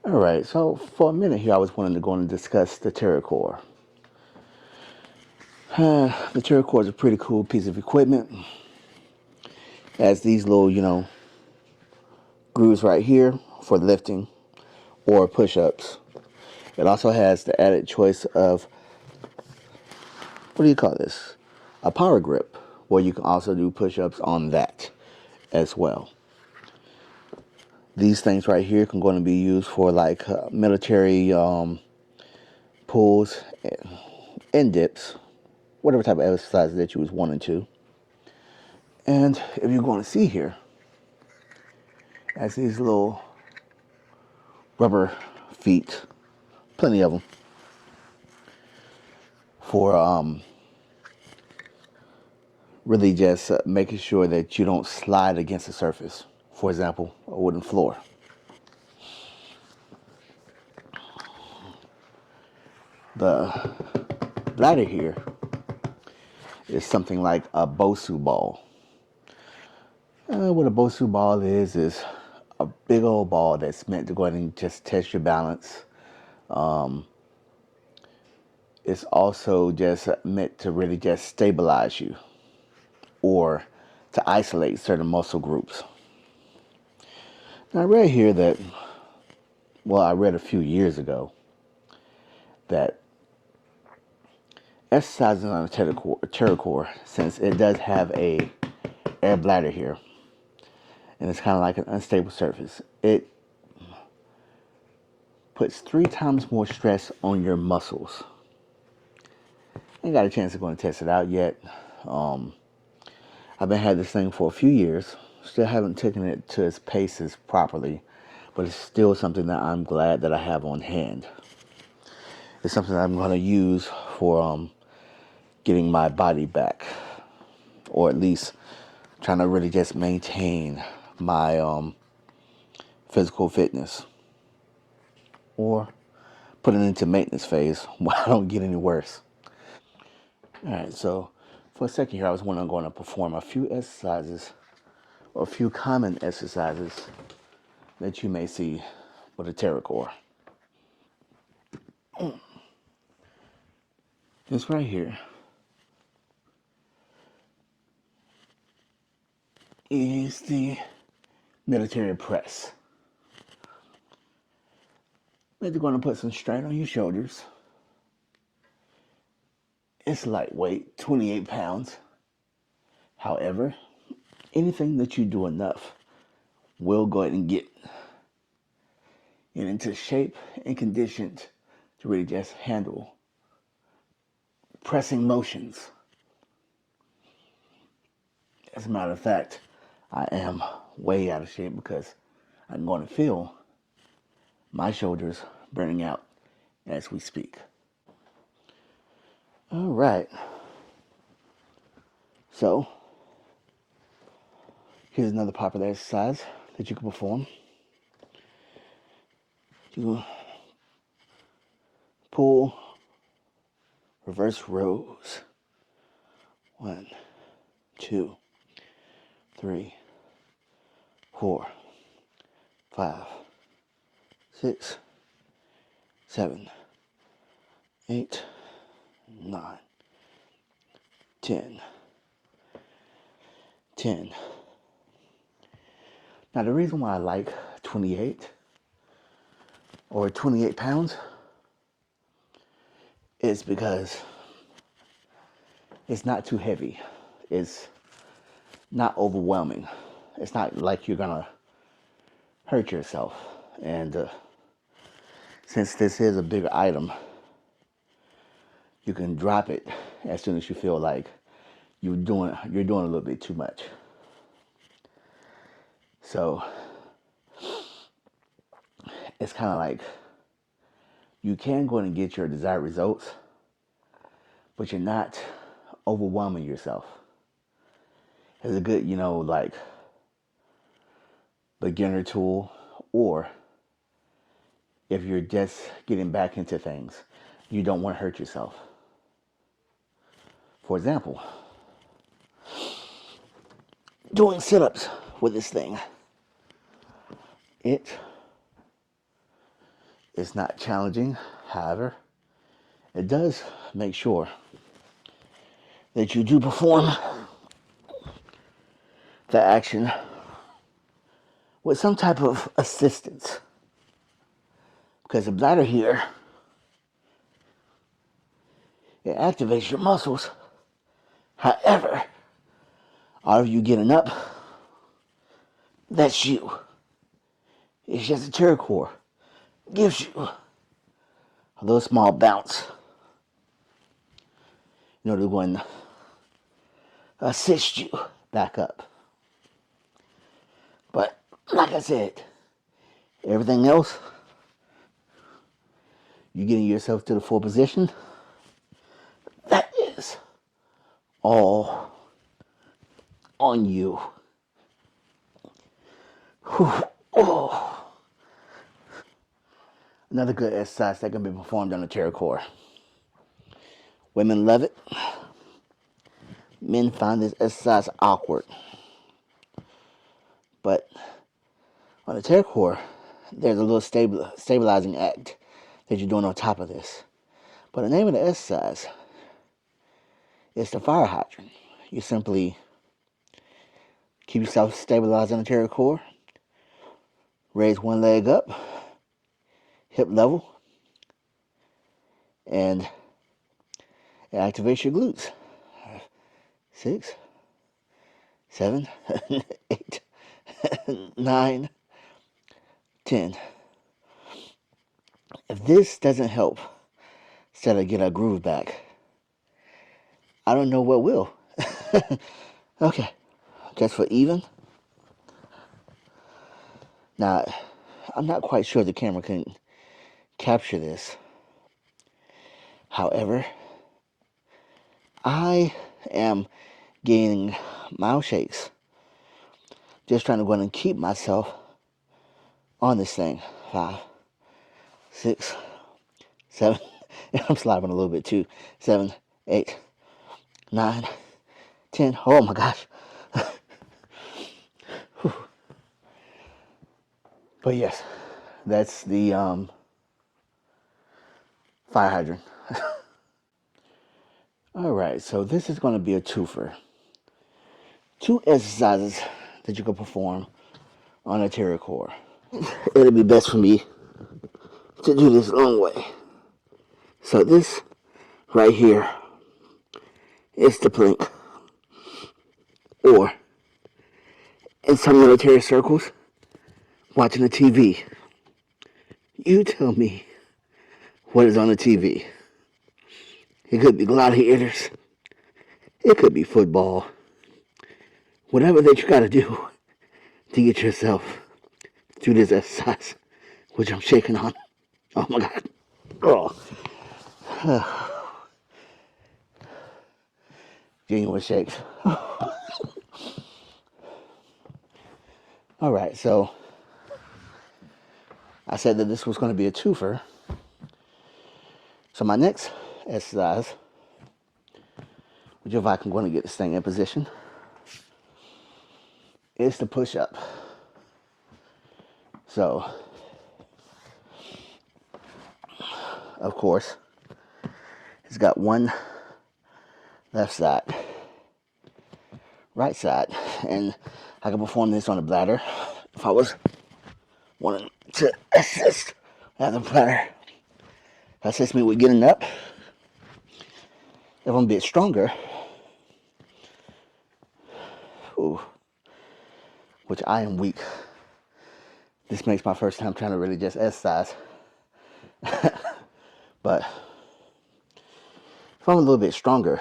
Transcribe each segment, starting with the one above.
Alright, so for a minute here I was wanting to go and discuss the Terra Core. The Terra Core is a pretty cool piece of equipment. It has these little, grooves right here for lifting or push-ups. It also has the added choice of, what do you call this? A power grip, where you can also do push-ups on that as well. These things right here can going to be used for like military pulls and dips, whatever type of exercise that you was wanting to. And if you're going to see here, as these little rubber feet, plenty of them, for really just making sure that you don't slide against the surface. For example, a wooden floor. The bladder here is something like a Bosu ball. What a Bosu ball is a big old ball that's meant to go ahead and just test your balance. It's also just meant to really just stabilize you or to isolate certain muscle groups. Now, I read here that, well, I read a few years ago that exercising on a Terra Core, since it does have a air bladder here, and it's kind of like an unstable surface, it puts 3 times more stress on your muscles. I ain't got a chance to go and test it out yet. I've been had this thing for a few years. Still haven't taken it to its paces properly, but it's still something that I'm glad that I have on hand. It's something that I'm going to use for getting my body back, or at least trying to really just maintain my physical fitness, or put it into maintenance phase while I don't get any worse. All right, so for a second here, I was going to perform a few exercises, or a few common exercises that you may see with a Terra Core. This right here is the military press. You're going to put some strain on your shoulders. It's lightweight, 28 pounds. However, anything that you do enough will go ahead and get into shape and conditioned to really just handle pressing motions. As a matter of fact, I am way out of shape because I'm going to feel my shoulders burning out as we speak. All right. So, here's another popular exercise that you can perform. You pull reverse rows. 1, 2, 3, 4, 5, 6, 7, 8, 9, 10. Now, the reason why I like 28 or 28 pounds is because it's not too heavy. It's not overwhelming. It's not like you're gonna hurt yourself. And since this is a bigger item, you can drop it as soon as you feel like you're doing a little bit too much. So it's kind of like you can go and get your desired results, but you're not overwhelming yourself. It's a good, like beginner tool, or if you're just getting back into things, you don't want to hurt yourself. For example, doing sit-ups with this thing. It It's not challenging. However, it does make sure that you do perform the action with some type of assistance. Because the bladder here, it activates your muscles. However, all of you getting up, that's you. It's just the Terra Core gives you a little small bounce in order to go and assist you back up. But like I said, everything else, you getting yourself to the full position, that is all on you. Whew. Oh. Another good exercise that can be performed on the Terra Core. Women love it. Men find this exercise awkward. But on the Terra Core, there's a little stabilizing act that you're doing on top of this. But the name of the exercise is the fire hydrant. You simply keep yourself stabilized on the Terra Core, raise one leg up, hip level, and it activates your glutes. 6, 7, 8, 9, 10. If this doesn't help instead of get our groove back, I don't know what will. Okay, just for even. Now, I'm not quite sure the camera can capture this. However, I am gaining mile shakes just trying to go in and keep myself on this thing. 5, 6, 7. I'm slobbing a little bit too. 7, 8, 9, 10. Oh my gosh. But yes, that's the fire hydrant. Alright, so this is going to be a twofer. 2 exercises that you can perform on a Terra Core. It'll be best for me to do this long way. So this right here is the plank. Or in some military circles, watching the TV. You tell me what is on the TV. It could be gladiators. It could be football. Whatever that you gotta do to get yourself through this exercise, which I'm shaking on. Oh my God. Oh. Genuine shakes. Alright, so I said that this was going to be a twofer. So my next exercise, which if I can go and get this thing in position, is the push-up. So, of course, it's got one left side, right side, and I can perform this on the bladder if I was wanting to assist the bladder. Assist me with getting up. If I'm a bit stronger, which I am weak. This makes my first time trying to really just exercise. But if I'm a little bit stronger,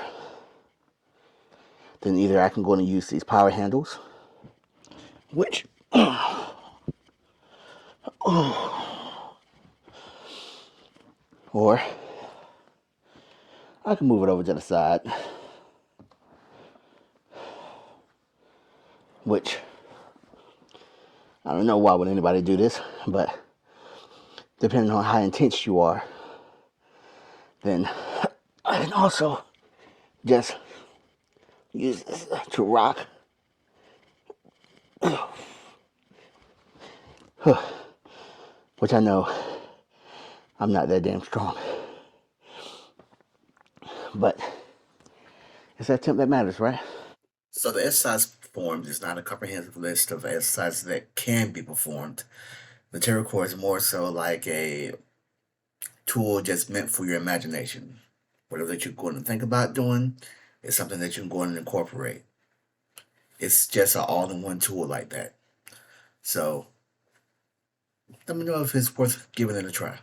then either I can go and use these power handles, which or I can move it over to the side, which I don't know why would anybody do this, but depending on how intense you are, then I can also just use this to rock. Which I know I'm not that damn strong. But it's that attempt that matters, right? So the exercise performed is not a comprehensive list of exercises that can be performed. The Terra Core is more so like a tool just meant for your imagination. Whatever that you're going to think about doing is something that you can go in and incorporate. It's just an all-in-one tool like that. So let me know if it's worth giving it a try.